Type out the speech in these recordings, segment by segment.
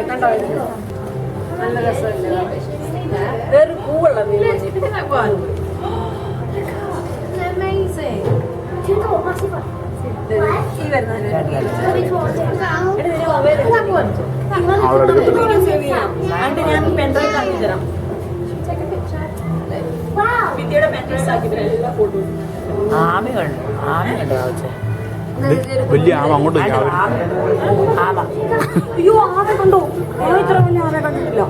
കണ്ടോ നല്ല രസമല്ലേ വേറെ പൂവുള്ള മീൻ ഞാൻ പെൻഡ്രൈവ് ആക്കി തരാം വിദ്യയുടെ പെൻഡ്രൈവ് ആക്കി തരാം എല്ലാ ഫോട്ടോസും വലിയ ആമ അങ്ങോട്ട് അയ്യോ ആമ കണ്ടോ ഇത്ര വലിയ ആമ കണ്ടിട്ടില്ല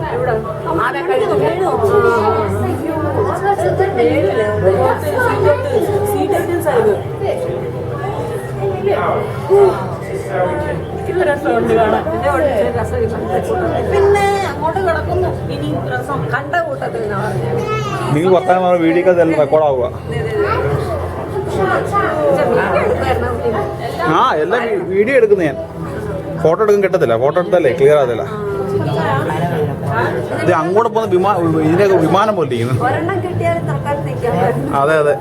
പിന്നെ അങ്ങോട്ട് കിടക്കുന്നു ഇനി രസം കണ്ട കൂട്ടത്തിൽ നിങ്ങൾ വർത്തമാനം വീഡിയോ ഒക്കെ റെക്കോർഡാവുക ആ എല്ലാം വീഡിയോ എടുക്കുന്ന ഞാൻ ഫോട്ടോ എടുക്കാൻ കിട്ടത്തില്ല ഫോട്ടോ എടുത്തല്ലേ ക്ലിയർ ആകത്തില്ല ഇത് അങ്ങോട്ട് പോകുന്ന ഇതിനൊക്കെ വിമാനം പോലെ ഇരിക്കുന്നു അതെ അതെ